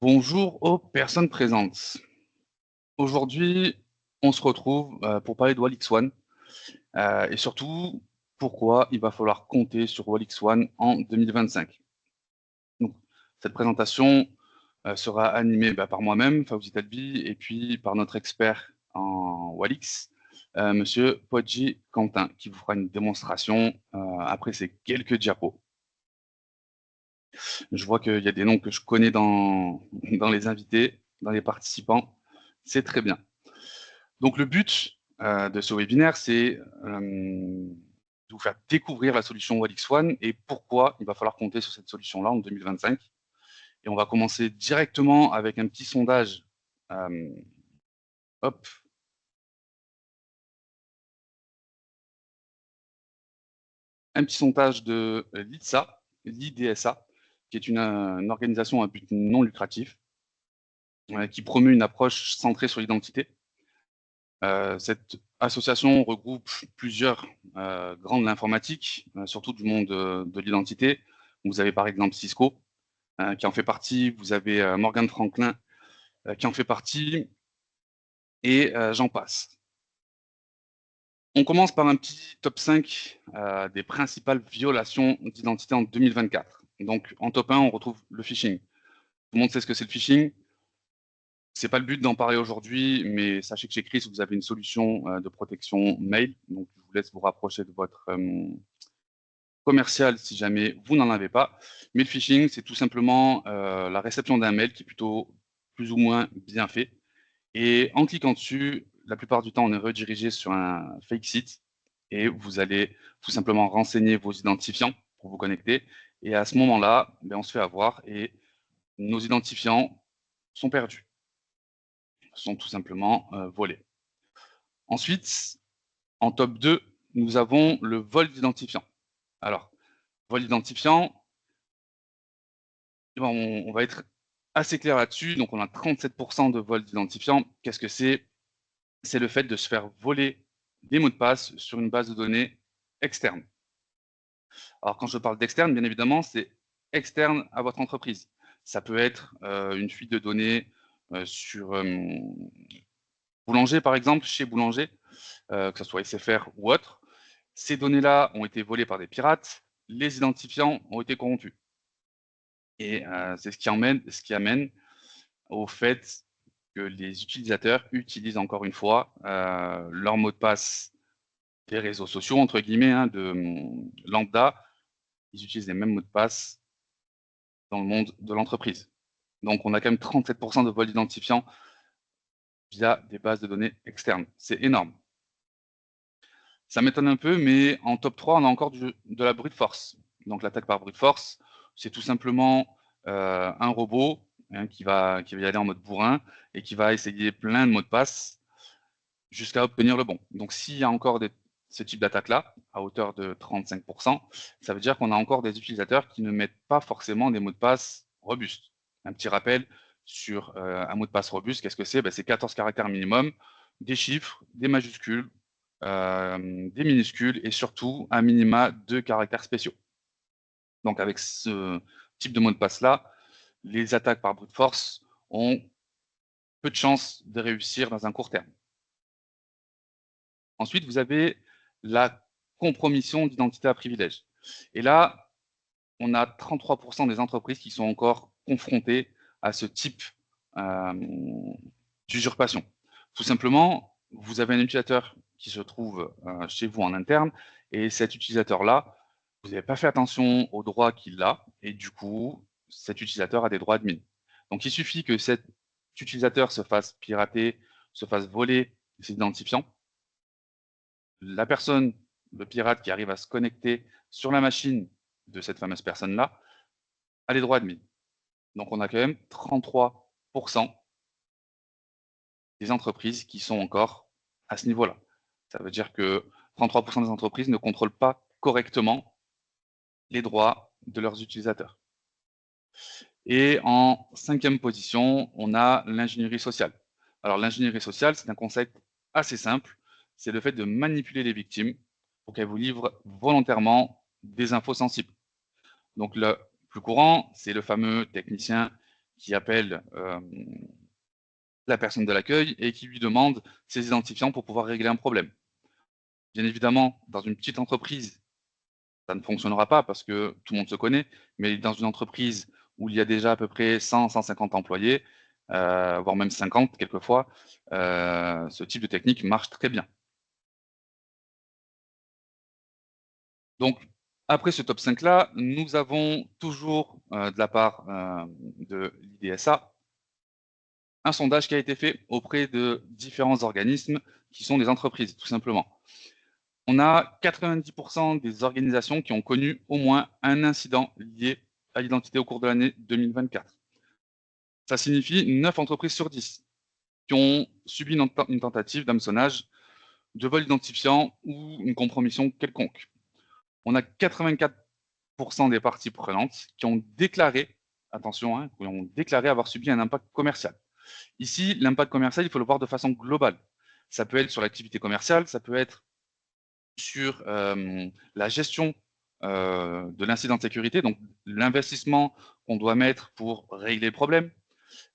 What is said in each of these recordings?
Bonjour aux personnes présentes. Aujourd'hui, on se retrouve pour parler de WallX1 et surtout pourquoi il va falloir compter sur WallX1 en 2025. Donc, cette présentation sera animée par moi-même, Fawzi Talbi, et puis par notre expert en WallX, Monsieur Podji Quentin, qui vous fera une démonstration après ces quelques diapos. Je vois qu'il y a des noms que je connais dans les invités, dans les participants. C'est très bien. Donc le but de ce webinaire, c'est de vous faire découvrir la solution WallX1 et pourquoi il va falloir compter sur cette solution-là en 2025. Et on va commencer directement avec un petit sondage. Hop. Un petit sondage de l'IDSA, l'IDSA, qui est une organisation à but non lucratif, qui promeut une approche centrée sur l'identité. Cette association regroupe plusieurs grands de l'informatique, surtout du monde de l'identité. Vous avez par exemple Cisco, qui en fait partie, vous avez Morgan Franklin, qui en fait partie, et j'en passe. On commence par un petit top 5 des principales violations d'identité en 2024. Donc en top 1, on retrouve le phishing. Tout le monde sait ce que c'est le phishing. C'est pas le but d'en parler aujourd'hui, mais sachez que chez Chris, vous avez une solution de protection mail. Donc, je vous laisse vous rapprocher de votre commercial si jamais vous n'en avez pas. Mais le phishing, c'est tout simplement la réception d'un mail qui est plutôt plus ou moins bien fait. Et en cliquant dessus, la plupart du temps, on est redirigé sur un fake site et vous allez tout simplement renseigner vos identifiants pour vous connecter. Et à ce moment-là, on se fait avoir et nos identifiants sont perdus, sont tout simplement volés. Ensuite, en top 2, nous avons le vol d'identifiant. Alors, vol d'identifiant, on va être assez clair là-dessus. Donc, on a 37% de vol d'identifiant. Qu'est-ce que c'est? C'est le fait de se faire voler des mots de passe sur une base de données externe. Alors, quand je parle d'externe, bien évidemment, c'est externe à votre entreprise. Ça peut être une fuite de données sur Boulanger, par exemple, chez Boulanger, que ce soit SFR ou autre. Ces données-là ont été volées par des pirates, les identifiants ont été corrompus. Et c'est ce qui amène au fait que les utilisateurs utilisent encore une fois leur mot de passe des réseaux sociaux, entre guillemets, lambda. Ils utilisent les mêmes mots de passe dans le monde de l'entreprise. Donc on a quand même 37% de vol d'identifiants via des bases de données externes. C'est énorme. Ça m'étonne un peu, mais en top 3, on a encore de la brute force. Donc l'attaque par brute force, c'est tout simplement un robot qui va y aller en mode bourrin et qui va essayer plein de mots de passe jusqu'à obtenir le bon. Donc s'il y a encore ce type d'attaque-là, à hauteur de 35%, ça veut dire qu'on a encore des utilisateurs qui ne mettent pas forcément des mots de passe robustes. Un petit rappel sur un mot de passe robuste, qu'est-ce que c'est? C'est 14 caractères minimum, des chiffres, des majuscules, des minuscules et surtout un minima de caractères spéciaux. Donc avec ce type de mot de passe-là, les attaques par brute force ont peu de chances de réussir dans un court terme. Ensuite, vous avez la compromission d'identité à privilège. Et là, on a 33% des entreprises qui sont encore confrontées à ce type d'usurpation. Tout simplement, vous avez un utilisateur qui se trouve chez vous en interne, et cet utilisateur-là, vous n'avez pas fait attention aux droits qu'il a, et du coup, cet utilisateur a des droits admin. Donc il suffit que cet utilisateur se fasse pirater, se fasse voler ses identifiants. La personne, le pirate qui arrive à se connecter sur la machine de cette fameuse personne-là, a les droits admin. Donc on a quand même 33% des entreprises qui sont encore à ce niveau-là. Ça veut dire que 33% des entreprises ne contrôlent pas correctement les droits de leurs utilisateurs. Et en 5e position, on a l'ingénierie sociale. Alors l'ingénierie sociale, c'est un concept assez simple. C'est le fait de manipuler les victimes pour qu'elles vous livrent volontairement des infos sensibles. Donc le plus courant, c'est le fameux technicien qui appelle la personne de l'accueil et qui lui demande ses identifiants pour pouvoir régler un problème. Bien évidemment, dans une petite entreprise, ça ne fonctionnera pas parce que tout le monde se connaît, mais dans une entreprise où il y a déjà à peu près 100-150 employés, voire même 50 quelquefois, ce type de technique marche très bien. Donc, après ce top 5 là, nous avons toujours, de la part, de l'IDSA, un sondage qui a été fait auprès de différents organismes qui sont des entreprises, tout simplement. On a 90 des organisations qui ont connu au moins un incident lié à l'identité au cours de l'année 2024. Ça signifie 9 entreprises sur 10 qui ont subi une tentative d'hameçonnage, de vol identifiant ou une compromission quelconque. On a 84 des parties prenantes qui ont déclaré, attention, hein, qui ont déclaré avoir subi un impact commercial. Ici, l'impact commercial, il faut le voir de façon globale. Ça peut être sur l'activité commerciale, ça peut être sur la gestion de l'incident de sécurité, donc l'investissement qu'on doit mettre pour régler le problème.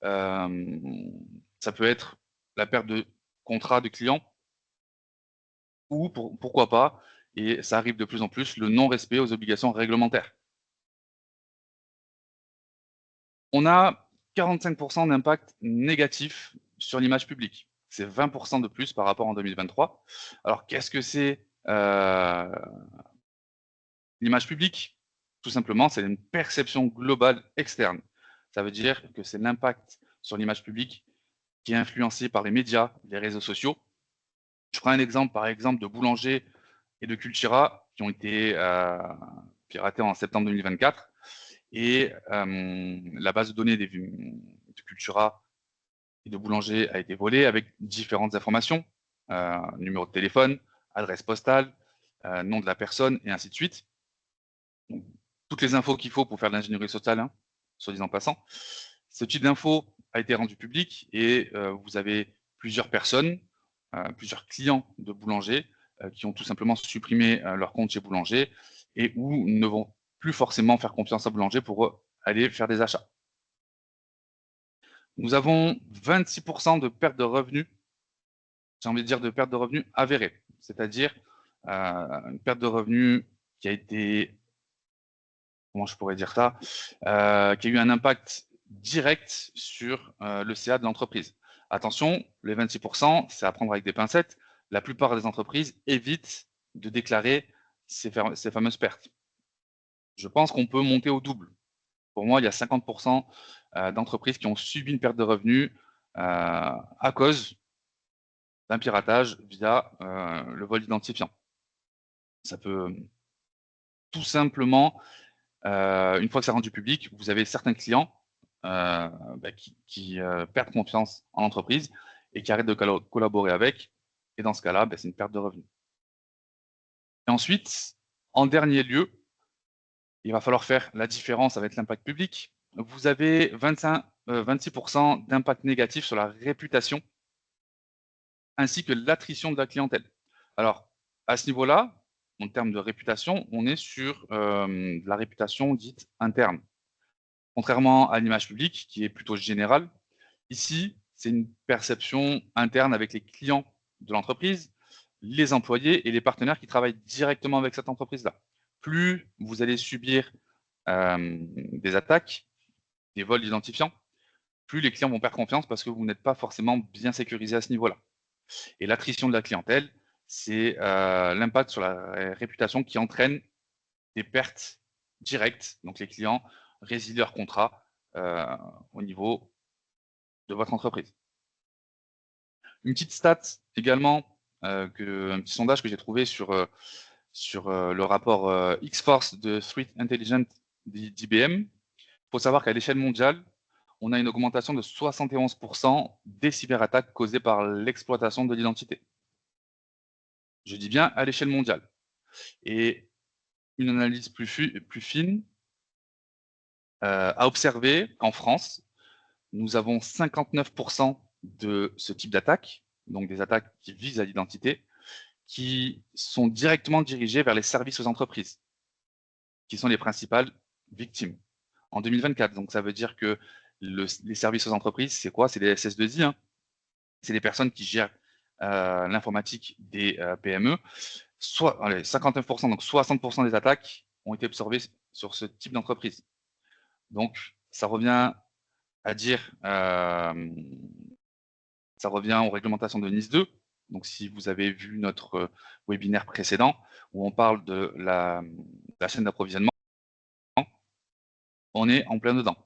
Ça peut être la perte de contrat de client ou pourquoi pas, et ça arrive de plus en plus, le non-respect aux obligations réglementaires. On a 45 d'impact négatif sur l'image publique. C'est 20 de plus par rapport en 2023. Alors qu'est-ce que c'est l'image publique? Tout simplement, c'est une perception globale externe. Ça veut dire que c'est l'impact sur l'image publique qui est influencé par les médias, les réseaux sociaux. Je prends un exemple, par exemple, de Boulanger et de Cultura qui ont été piratés en septembre 2024. Et la base de données de Cultura et de Boulanger a été volée avec différentes informations, numéro de téléphone, adresse postale, nom de la personne, et ainsi de suite. Donc, toutes les infos qu'il faut pour faire de l'ingénierie sociale, hein, soit dit en passant. Ce type d'info a été rendu public et vous avez plusieurs personnes, plusieurs clients de Boulanger qui ont tout simplement supprimé leur compte chez Boulanger et où ne vont plus forcément faire confiance à Boulanger pour aller faire des achats. Nous avons 26 de perte de revenus, j'ai envie de dire de perte de revenus avérée, c'est-à-dire une perte de revenus qui a été, comment je pourrais dire ça, qui a eu un impact direct sur le CA de l'entreprise. Attention, les 26 c'est à prendre avec des pincettes. La plupart des entreprises évitent de déclarer ces fameuses pertes. Je pense qu'on peut monter au double. Pour moi, il y a 50 d'entreprises qui ont subi une perte de revenus à cause d'un piratage via le vol identifiant. Ça peut tout simplement, une fois que c'est rendu public, vous avez certains clients qui perdent confiance en l'entreprise et qui arrêtent de collaborer avec. Et dans ce cas-là, c'est une perte de revenus. Et ensuite, en dernier lieu, il va falloir faire la différence avec l'impact public. Vous avez 26 d'impact négatif sur la réputation ainsi que l'attrition de la clientèle. Alors, à ce niveau-là, en termes de réputation, on est sur la réputation dite interne. Contrairement à l'image publique, qui est plutôt générale, ici, c'est une perception interne avec les clients de l'entreprise, les employés et les partenaires qui travaillent directement avec cette entreprise-là. Plus vous allez subir des attaques, des vols d'identifiants, plus les clients vont perdre confiance parce que vous n'êtes pas forcément bien sécurisé à ce niveau-là. Et l'attrition de la clientèle, c'est l'impact sur la réputation qui entraîne des pertes directes. Donc les clients résilient leur contrat au niveau de votre entreprise. Une petite stat également, un petit sondage que j'ai trouvé sur le rapport X-Force de Threat Intelligence d'IBM. Il faut savoir qu'à l'échelle mondiale, on a une augmentation de 71 des cyberattaques causées par l'exploitation de l'identité. Je dis bien à l'échelle mondiale. Et une analyse plus fine a observé qu'en France, nous avons 59 de ce type d'attaques, donc des attaques qui visent à l'identité, qui sont directement dirigées vers les services aux entreprises, qui sont les principales victimes en 2024. Donc ça veut dire que les services aux entreprises, c'est quoi? C'est des SS2I, hein. C'est des personnes qui gèrent, l'informatique des, PME. Soit allez 59, donc 60 des attaques ont été observées sur ce type d'entreprise. Donc ça revient à dire, ça revient aux réglementations de NIS2. Donc si vous avez vu notre, webinaire précédent où on parle de la chaîne d'approvisionnement, on est en plein dedans.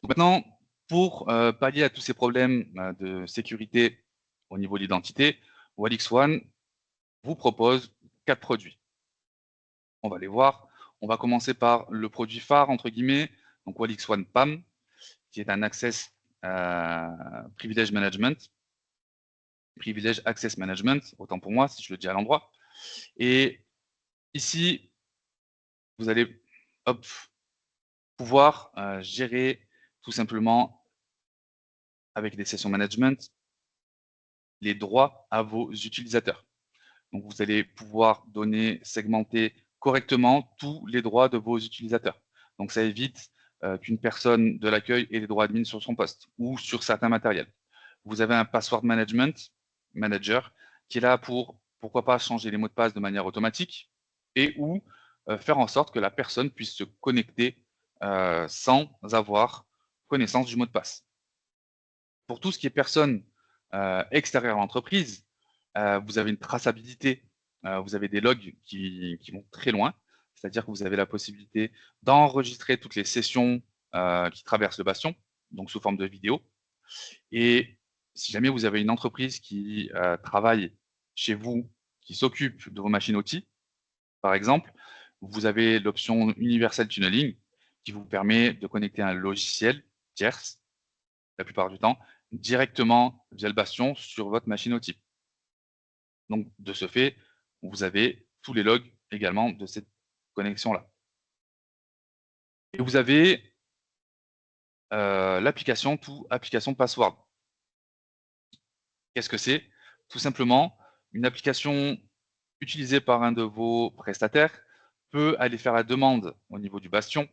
Donc maintenant, pour, pallier à tous ces problèmes, de sécurité au niveau de l'identité, Walix One vous propose 4 produits. On va les voir. On va commencer par le produit phare entre guillemets, donc Walix One PAM, qui est un Access, Privilege Management. Privilege Access Management, autant pour moi si je le dis à l'endroit. Et ici, vous allez hop, pouvoir, gérer tout simplement avec des sessions management, les droits à vos utilisateurs. Donc vous allez pouvoir donner, segmenter correctement tous les droits de vos utilisateurs. Donc ça évite, qu'une personne de l'accueil ait des droits admin sur son poste ou sur certains matériels. Vous avez un password management manager qui est là pour, pourquoi pas, changer les mots de passe de manière automatique et ou, faire en sorte que la personne puisse se connecter, sans avoir connaissance du mot de passe. Pour tout ce qui est personnes, extérieures à l'entreprise, vous avez une traçabilité, vous avez des logs qui vont très loin. C'est-à-dire que vous avez la possibilité d'enregistrer toutes les sessions, qui traversent le bastion, donc sous forme de vidéo. Et si jamais vous avez une entreprise qui, travaille chez vous, qui s'occupe de vos machines-outils, par exemple, vous avez l'option Universal Tunneling qui vous permet de connecter un logiciel tierce, la plupart du temps, directement via le bastion sur votre machine-outil. Donc de ce fait, vous avez tous les logs également de cette connexion-là. Et vous avez, l'application Tout Application Password. Qu'est-ce que c'est? Tout simplement, une application utilisée par un de vos prestataires peut aller faire la demande au niveau du bastion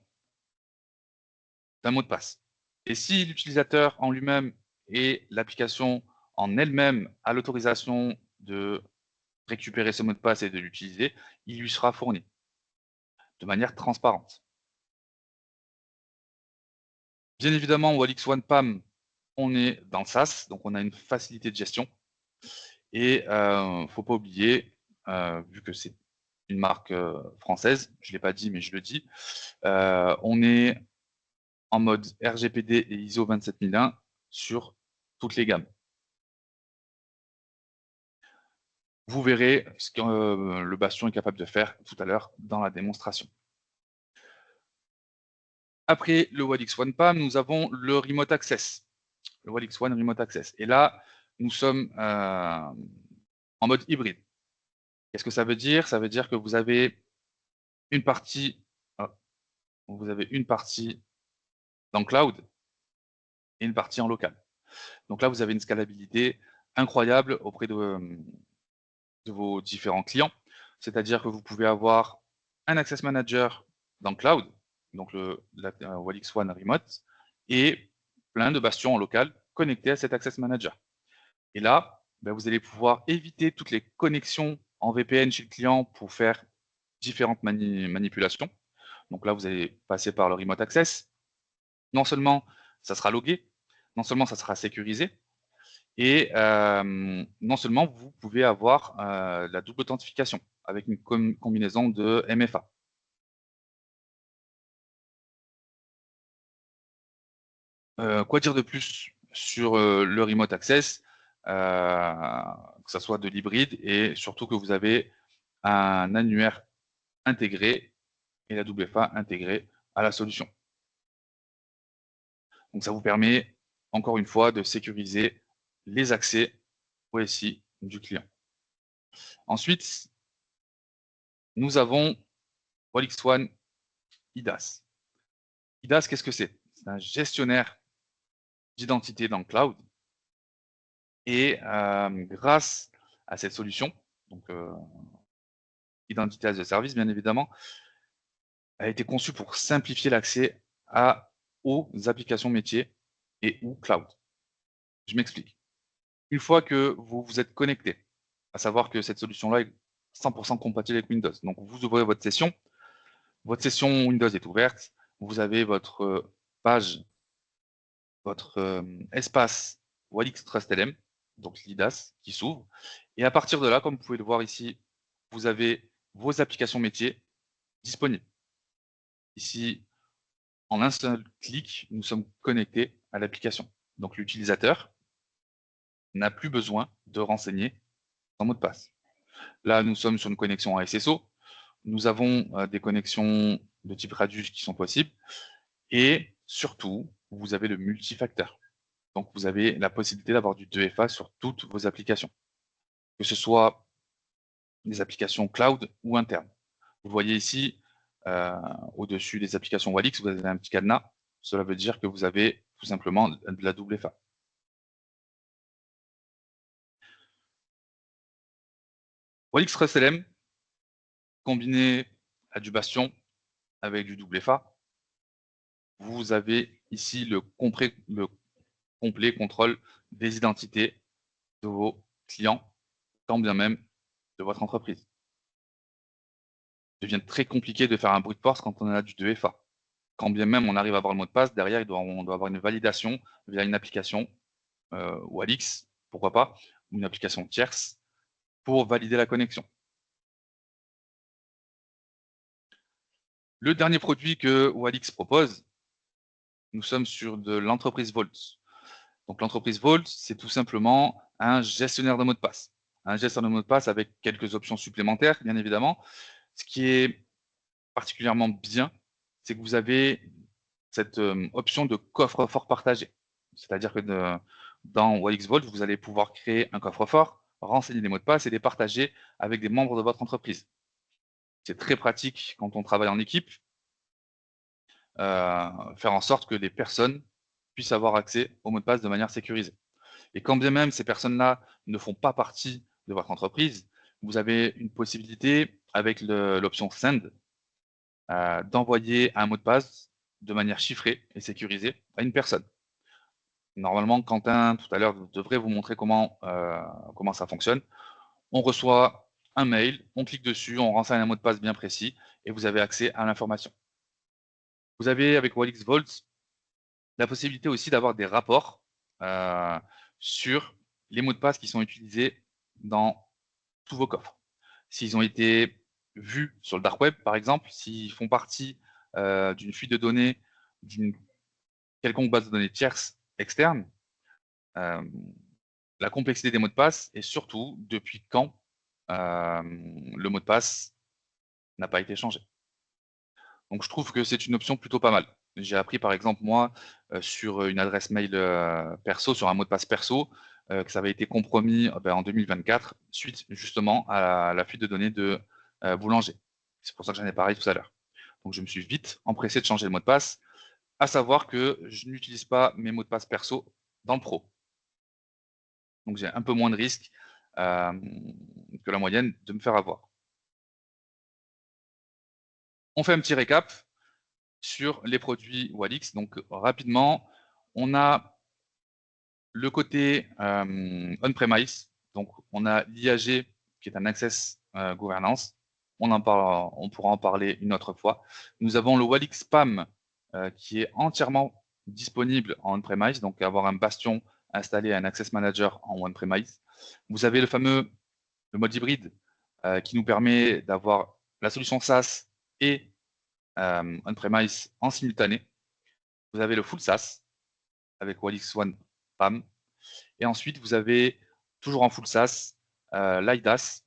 d'un mot de passe. Et si l'utilisateur en lui-même et l'application en elle-même a l'autorisation de récupérer ce mot de passe et de l'utiliser, il lui sera fourni de manière transparente. Bien évidemment, Walix One PAM, on est dans le SaaS, donc on a une facilité de gestion. Et faut pas oublier, vu que c'est une marque, française, je l'ai pas dit, mais je le dis, on est en mode RGPD et ISO 27001 sur toutes les gammes. Vous verrez ce que, le bastion est capable de faire tout à l'heure dans la démonstration. Après le Walix One PAM, nous avons le Remote Access. Le Walix One Remote Access. Et là, nous sommes, en mode hybride. Qu'est-ce que ça veut dire? Ça veut dire que vous avez une partie, vous avez une partie dans le cloud et une partie en local. Donc là, vous avez une scalabilité incroyable auprès de vos différents clients. C'est-à-dire que vous pouvez avoir un Access Manager dans le cloud, donc Walix One Remote, et plein de bastions en local connectés à cet Access Manager. Et là, vous allez pouvoir éviter toutes les connexions en VPN chez le client pour faire différentes manipulations. Donc là, vous allez passer par le Remote Access. Non seulement ça sera logué, non seulement ça sera sécurisé, et non seulement vous pouvez avoir, la double authentification avec une combinaison de MFA. Quoi dire de plus sur, le Remote Access? Que ça soit de l'hybride et surtout que vous avez un annuaire intégré et la WFA intégrée à la solution. Donc ça vous permet, encore une fois, de sécuriser les accès au SI du client. Ensuite, nous avons Walix One IDaaS. IDaaS, qu'est-ce que c'est? C'est un gestionnaire d'identité dans le cloud et grâce à cette solution, donc Identity as a Service bien évidemment, a été conçue pour simplifier l'accès aux applications métiers et ou cloud. Je m'explique. Une fois que vous vous êtes connecté, à savoir que cette solution-là est 100% compatible avec Windows. Donc vous ouvrez votre session Windows est ouverte, vous avez votre page, votre espace Walix TrustLM, donc l'IDAS, qui s'ouvre. Et à partir de là, comme vous pouvez le voir ici, vous avez vos applications métiers disponibles. Ici, en un seul clic, nous sommes connectés à l'application. Donc l'utilisateur n'a plus besoin de renseigner son mot de passe. Là, nous sommes sur une connexion à SSO. Nous avons des connexions de type Radius qui sont possibles. Et surtout, vous avez le multifacteur. Donc, vous avez la possibilité d'avoir du 2FA sur toutes vos applications, que ce soit des applications cloud ou internes. Vous voyez ici, au-dessus des applications Walix, vous avez un petit cadenas. Cela veut dire que vous avez tout simplement de la double FA. Walix TrustLM, combiné à du Bastion avec du double FA, vous avez ici le complet contrôle des identités de vos clients, quand bien même de votre entreprise. Il devient très compliqué de faire un brute force quand on a du 2FA. Quand bien même on arrive à avoir le mot de passe, derrière, on doit avoir une validation via une application Walix, pourquoi pas, ou une application tierce pour valider la connexion. Le dernier produit que Walix propose, nous sommes sur de l'entreprise Vault. Donc l'entreprise Vault, c'est tout simplement un gestionnaire de mots de passe. Un gestionnaire de mots de passe avec quelques options supplémentaires, bien évidemment. Ce qui est particulièrement bien, c'est que vous avez cette option de coffre-fort partagé. C'est-à-dire que dans Walix Vault, vous allez pouvoir créer un coffre-fort, renseigner des mots de passe et les partager avec des membres de votre entreprise. C'est très pratique quand on travaille en équipe, faire en sorte que les personnes puissent avoir accès aux mots de passe de manière sécurisée. Et quand bien même ces personnes-là ne font pas partie de votre entreprise, vous avez une possibilité avec l'option Send d'envoyer un mot de passe de manière chiffrée et sécurisée à une personne. Normalement, Quentin, tout à l'heure, devrait vous montrer comment ça fonctionne. On reçoit un mail, on clique dessus, on renseigne un mot de passe bien précis et vous avez accès à l'information. Vous avez, avec Walix Vault, la possibilité aussi d'avoir des rapports sur les mots de passe qui sont utilisés dans tous vos coffres. S'ils ont été vus sur le dark web, par exemple, s'ils font partie d'une fuite de données d'une quelconque base de données tierce externe, la complexité des mots de passe et surtout depuis quand le mot de passe n'a pas été changé. Donc je trouve que c'est une option plutôt pas mal. J'ai appris par exemple moi sur une adresse mail perso, sur un mot de passe perso, que ça avait été compromis en 2024 suite justement à la fuite de données de Boulanger. C'est pour ça que j'en ai parlé tout à l'heure. Donc je me suis vite empressé de changer le mot de passe, à savoir que je n'utilise pas mes mots de passe perso dans le pro. Donc j'ai un peu moins de risques que la moyenne de me faire avoir. On fait un petit récap sur les produits Walix. Donc rapidement, on a le côté on-premise. Donc on a l'IAG qui est un Access Governance. On pourra en parler une autre fois. Nous avons le Walix PAM qui est entièrement disponible en on-premise, donc avoir un bastion installé, un Access Manager en on-premise. Vous avez le mode hybride qui nous permet d'avoir la solution SaaS et on-premise en simultané. Vous avez le full SaaS avec Walix One PAM. Et ensuite, vous avez toujours en full SaaS l'IDAS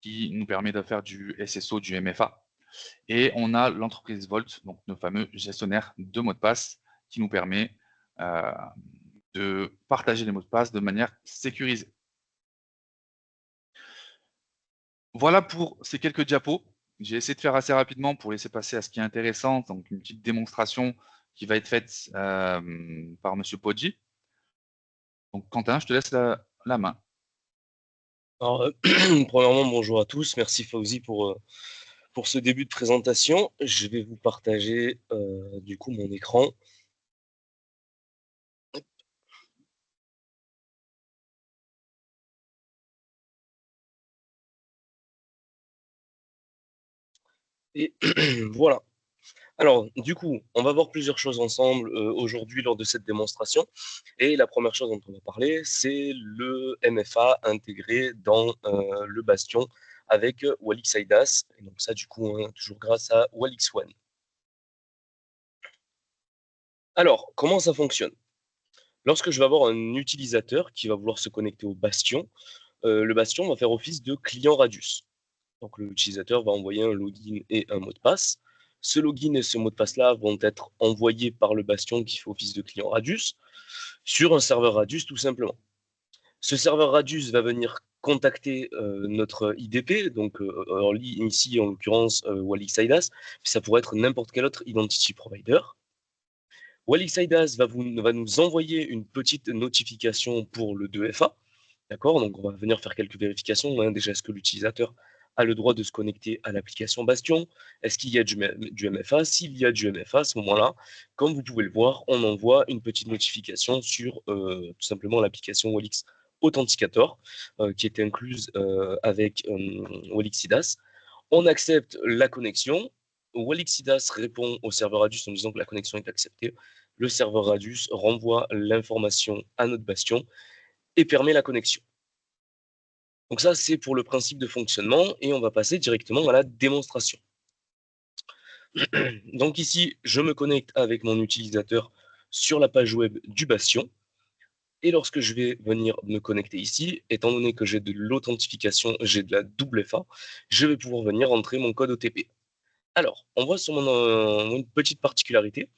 qui nous permet de faire du SSO, du MFA. Et on a l'entreprise Vault, donc nos fameux gestionnaires de mots de passe qui nous permet de partager les mots de passe de manière sécurisée. Voilà pour ces quelques diapos. J'ai essayé de faire assez rapidement pour laisser passer à ce qui est intéressant, donc une petite démonstration qui va être faite par Monsieur Poggi. Donc Quentin, je te laisse la main. Alors, premièrement, bonjour à tous. Merci Fauzi pour Pour ce début de présentation, je vais vous partager du coup mon écran. Et voilà. Alors, du coup, on va voir plusieurs choses ensemble aujourd'hui lors de cette démonstration. Et la première chose dont on va parler, c'est le MFA intégré dans le Bastion avec Walix IDAS. Et donc ça, du coup, hein, toujours grâce à Walix One. Alors, comment ça fonctionne? Lorsque je vais avoir un utilisateur qui va vouloir se connecter au Bastion, le Bastion va faire office de client Radius. Donc l'utilisateur va envoyer un login et un mot de passe. Ce login et ce mot de passe-là vont être envoyés par le Bastion qui fait office de client Radius sur un serveur Radius tout simplement. Ce serveur Radius va venir contacter notre IDP, donc ici en l'occurrence Walix IDAS, mais ça pourrait être n'importe quel autre identity provider. Walix IDAS va nous envoyer une petite notification pour le 2FA. D'accord? Donc, on va venir faire quelques vérifications, hein. Déjà, est-ce que l'utilisateur a le droit de se connecter à l'application Bastion? Est-ce qu'il y a du MFA? S'il y a du MFA, à ce moment-là, comme vous pouvez le voir, on envoie une petite notification sur tout simplement l'application Walix Authenticator, qui est incluse avec Walixidas. On accepte la connexion. Walixidas répond au serveur Radius en disant que la connexion est acceptée. Le serveur Radius renvoie l'information à notre Bastion et permet la connexion. Donc ça, c'est pour le principe de fonctionnement et on va passer directement à la démonstration. Donc ici, je me connecte avec mon utilisateur sur la page web du Bastion. Et lorsque je vais venir me connecter ici, étant donné que j'ai de l'authentification, j'ai de la double FA, je vais pouvoir venir entrer mon code OTP. Alors, on voit sur une petite particularité.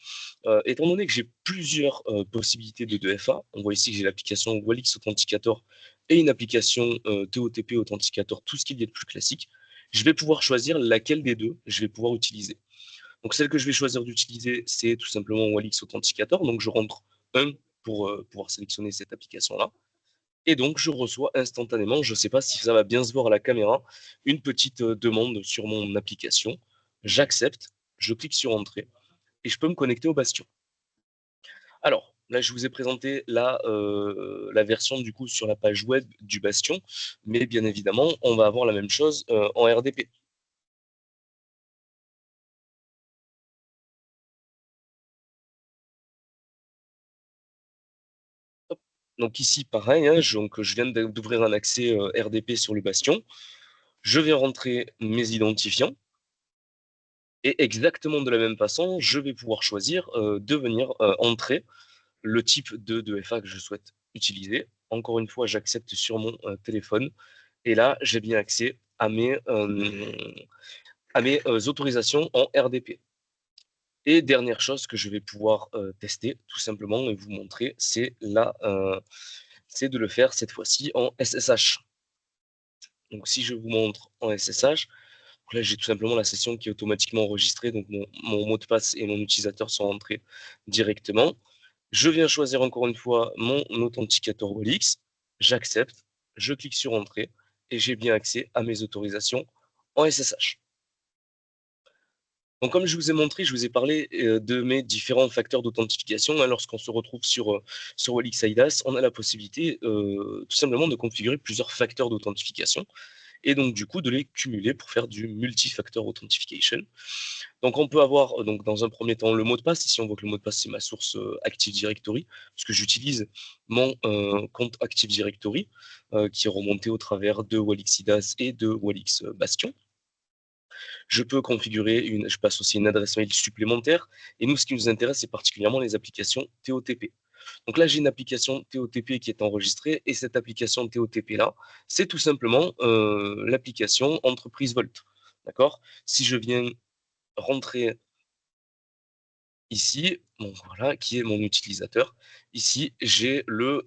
Étant donné que j'ai plusieurs possibilités de 2FA, on voit ici que j'ai l'application Walix Authenticator et une application TOTP Authenticator, tout ce qu'il y a de plus classique. Je vais pouvoir choisir laquelle des deux je vais pouvoir utiliser. Donc celle que je vais choisir d'utiliser, c'est tout simplement Walix Authenticator. Donc je rentre 1 pour pouvoir sélectionner cette application-là. Et donc je reçois instantanément, je ne sais pas si ça va bien se voir à la caméra, une petite demande sur mon application. J'accepte, je clique sur Entrée et je peux me connecter au Bastion. Alors, là, je vous ai présenté la version du coup sur la page web du Bastion, mais bien évidemment, on va avoir la même chose en RDP. Hop. Donc ici, pareil, hein, je viens d'ouvrir un accès RDP sur le Bastion. Je vais rentrer mes identifiants. Et exactement de la même façon, je vais pouvoir choisir de venir entrer le type de 2FA que je souhaite utiliser. Encore une fois, j'accepte sur mon téléphone. Et là, j'ai bien accès à mes autorisations en RDP. Et dernière chose que je vais pouvoir tester, tout simplement, et vous montrer, c'est de le faire cette fois-ci en SSH. Donc, si je vous montre en SSH, là, j'ai tout simplement la session qui est automatiquement enregistrée, donc mon mot de passe et mon utilisateur sont entrés directement. Je viens choisir encore une fois mon authenticator Walix, j'accepte, je clique sur Entrée et j'ai bien accès à mes autorisations en SSH. Donc, comme je vous ai montré, je vous ai parlé de mes différents facteurs d'authentification. Lorsqu'on se retrouve sur Walix IDAS, on a la possibilité tout simplement de configurer plusieurs facteurs d'authentification et donc du coup de les cumuler pour faire du multi-factor authentification. Donc on peut avoir donc dans un premier temps le mot de passe. Ici on voit que le mot de passe c'est ma source Active Directory, puisque j'utilise mon compte Active Directory qui est remonté au travers de Walix IDAS et de Walix Bastion. Je peux configurer je peux associer une adresse mail supplémentaire. Et nous, ce qui nous intéresse, c'est particulièrement les applications TOTP. Donc là, j'ai une application TOTP qui est enregistrée. Et cette application TOTP-là, c'est tout simplement l'application Entreprise Volt. D'accord? Si je viens rentrer ici, bon, voilà, qui est mon utilisateur. Ici, j'ai le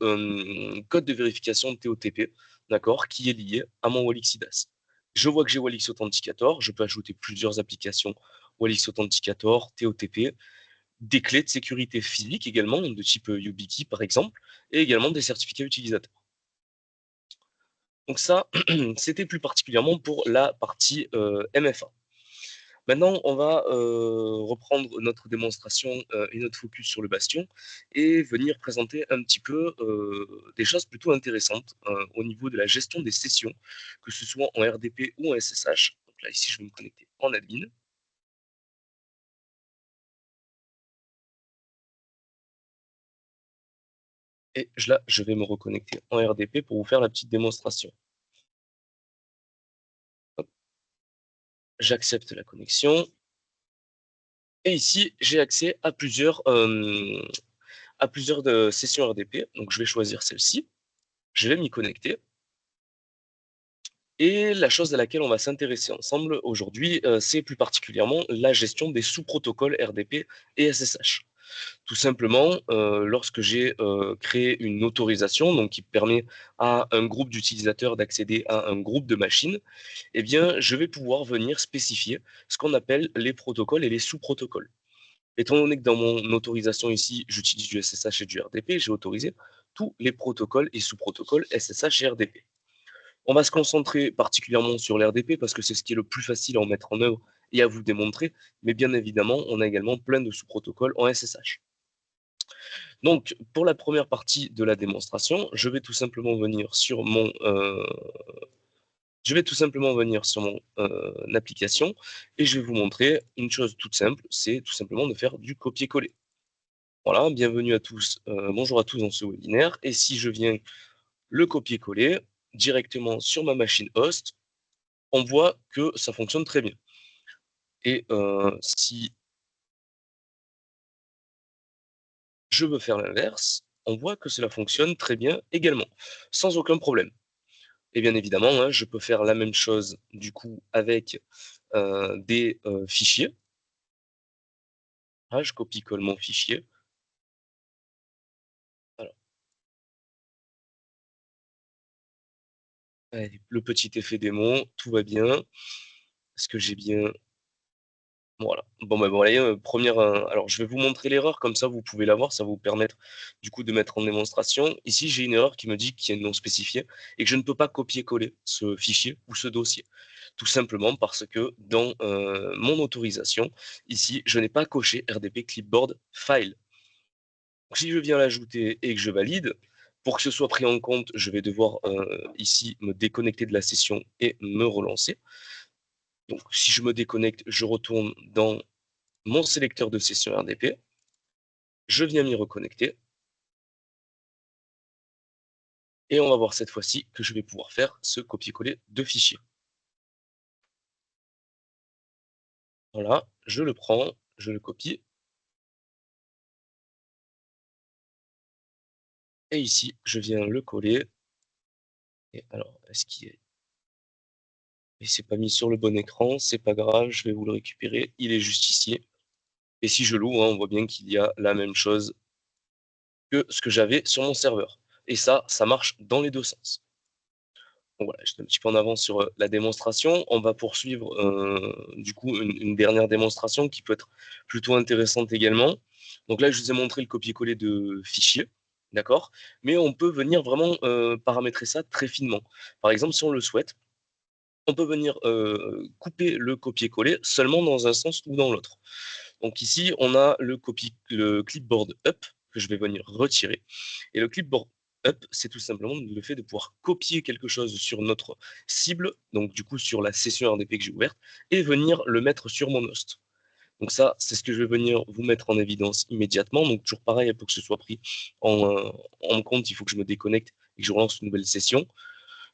code de vérification de TOTP, d'accord, qui est lié à mon Walix IDAS. Je vois que j'ai Walix Authenticator, je peux ajouter plusieurs applications Walix Authenticator, TOTP, des clés de sécurité physique également, de type YubiKey par exemple, et également des certificats utilisateurs. Donc ça, c'était plus particulièrement pour la partie MFA. Maintenant, on va reprendre notre démonstration et notre focus sur le bastion et venir présenter un petit peu des choses plutôt intéressantes au niveau de la gestion des sessions, que ce soit en RDP ou en SSH. Donc là, ici, je vais me connecter en admin. Et là, je vais me reconnecter en RDP pour vous faire la petite démonstration. J'accepte la connexion. Et ici, j'ai accès à plusieurs sessions RDP. Donc, je vais choisir celle-ci. Je vais m'y connecter. Et la chose à laquelle on va s'intéresser ensemble aujourd'hui, c'est plus particulièrement la gestion des sous-protocoles RDP et SSH. Tout simplement, lorsque j'ai créé une autorisation, donc qui permet à un groupe d'utilisateurs d'accéder à un groupe de machines, eh bien, je vais pouvoir venir spécifier ce qu'on appelle les protocoles et les sous-protocoles. Étant donné que dans mon autorisation ici, j'utilise du SSH et du RDP, j'ai autorisé tous les protocoles et sous-protocoles SSH et RDP. On va se concentrer particulièrement sur l'RDP parce que c'est ce qui est le plus facile à en mettre en œuvre et à vous démontrer, mais bien évidemment, on a également plein de sous-protocoles en SSH. Donc, pour la première partie de la démonstration, je vais tout simplement venir sur mon application et je vais vous montrer une chose toute simple, c'est tout simplement de faire du copier-coller. Voilà, bienvenue à tous, bonjour à tous dans ce webinaire. Et si je viens le copier-coller directement sur ma machine host, on voit que ça fonctionne très bien. Et si je veux faire l'inverse, on voit que cela fonctionne très bien également, sans aucun problème. Et bien évidemment, hein, je peux faire la même chose du coup avec des fichiers. Ah, je copie-colle mon fichier. Alors, allez, le petit effet démon, tout va bien. Est-ce que j'ai bien... Voilà. Bon, ben voilà, première... alors, je vais vous montrer l'erreur, comme ça vous pouvez la voir, ça va vous permettre du coup de mettre en démonstration. Ici, j'ai une erreur qui me dit qu'il y a un nom spécifié et que je ne peux pas copier-coller ce fichier ou ce dossier. Tout simplement parce que dans mon autorisation, ici, je n'ai pas coché RDP Clipboard File. Donc, si je viens l'ajouter et que je valide, pour que ce soit pris en compte, je vais devoir ici me déconnecter de la session et me relancer. Donc, si je me déconnecte, je retourne dans mon sélecteur de session RDP. Je viens m'y reconnecter. Et on va voir cette fois-ci que je vais pouvoir faire ce copier-coller de fichiers. Voilà, je le prends, je le copie. Et ici, je viens le coller. Et alors, est-ce qu'il est... Il s'est pas mis sur le bon écran, c'est pas grave, je vais vous le récupérer. Il est juste ici. Et si je l'ouvre, hein, on voit bien qu'il y a la même chose que ce que j'avais sur mon serveur. Et ça marche dans les deux sens. Donc voilà, j'étais un petit peu en avance sur la démonstration. On va poursuivre du coup une dernière démonstration qui peut être plutôt intéressante également. Donc là, je vous ai montré le copier-coller de fichiers, d'accord? Mais on peut venir vraiment paramétrer ça très finement. Par exemple, si on le souhaite, on peut venir couper le copier-coller seulement dans un sens ou dans l'autre. Donc ici, on a le clipboard up que je vais venir retirer. Et le clipboard up, c'est tout simplement le fait de pouvoir copier quelque chose sur notre cible, donc du coup sur la session RDP que j'ai ouverte, et venir le mettre sur mon host. Donc ça, c'est ce que je vais venir vous mettre en évidence immédiatement. Donc toujours pareil, pour que ce soit pris en compte, il faut que je me déconnecte et que je relance une nouvelle session.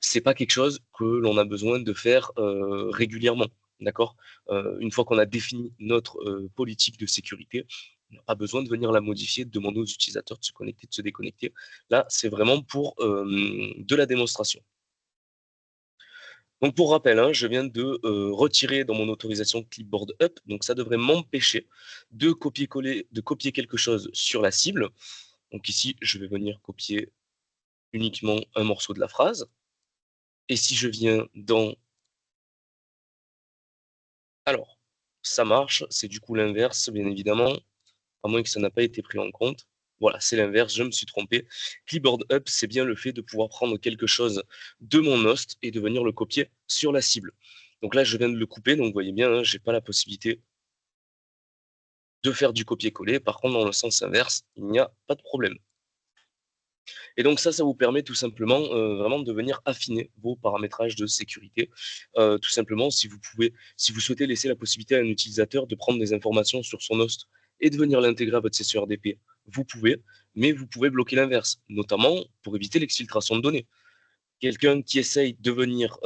C'est pas quelque chose que l'on a besoin de faire régulièrement. D'accord. Une fois qu'on a défini notre politique de sécurité, on n'a pas besoin de venir la modifier, de demander aux utilisateurs de se connecter, de se déconnecter. Là, c'est vraiment pour de la démonstration. Donc pour rappel, hein, je viens de retirer dans mon autorisation Clipboard Up, donc ça devrait m'empêcher de copier-coller, de copier quelque chose sur la cible. Donc ici, je vais venir copier uniquement un morceau de la phrase. Et si je viens dans... Alors, ça marche, c'est du coup l'inverse, bien évidemment, à moins que ça n'a pas été pris en compte. Voilà, c'est l'inverse, je me suis trompé. Clipboard up, c'est bien le fait de pouvoir prendre quelque chose de mon host et de venir le copier sur la cible. Donc là, je viens de le couper, donc vous voyez bien, hein, je n'ai pas la possibilité de faire du copier-coller. Par contre, dans le sens inverse, il n'y a pas de problème. Et donc ça vous permet tout simplement vraiment de venir affiner vos paramétrages de sécurité. Tout simplement, si vous souhaitez laisser la possibilité à un utilisateur de prendre des informations sur son host et de venir l'intégrer à votre session RDP, vous pouvez, mais vous pouvez bloquer l'inverse, notamment pour éviter l'exfiltration de données. Quelqu'un qui essaye de venir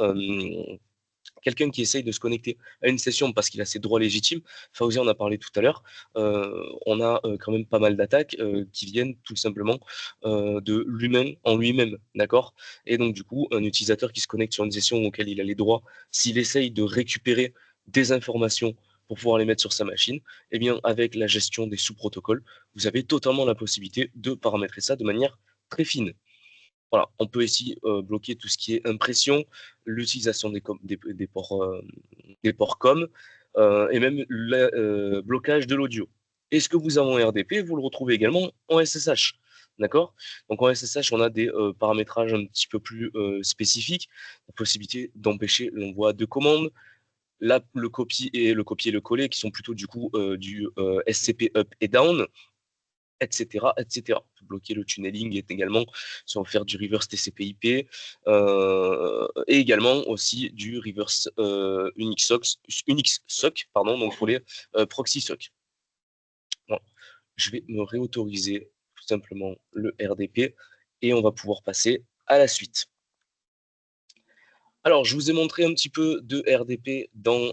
quelqu'un qui essaye de se connecter à une session parce qu'il a ses droits légitimes, Fawzi en a parlé tout à l'heure, on a quand même pas mal d'attaques qui viennent tout simplement de l'humain en lui-même, d'accord. Et donc du coup, un utilisateur qui se connecte sur une session auquel il a les droits, s'il essaye de récupérer des informations pour pouvoir les mettre sur sa machine, eh bien avec la gestion des sous-protocoles, vous avez totalement la possibilité de paramétrer ça de manière très fine. Voilà, on peut ici bloquer tout ce qui est impression, l'utilisation des ports COM et même le blocage de l'audio. Et ce que vous avez en RDP, vous le retrouvez également en SSH. D'accord. Donc en SSH, on a des paramétrages un petit peu plus spécifiques, la possibilité d'empêcher l'envoi de commandes, le copier et le coller qui sont plutôt du coup du SCP up et down, etc., etc. Bloquer le tunneling est également, si on veut faire du reverse TCP/IP, et également aussi du reverse Unix SOC, pardon, donc pour les proxy SOC. Bon, je vais me réautoriser tout simplement le RDP et on va pouvoir passer à la suite. Alors, je vous ai montré un petit peu de RDP dans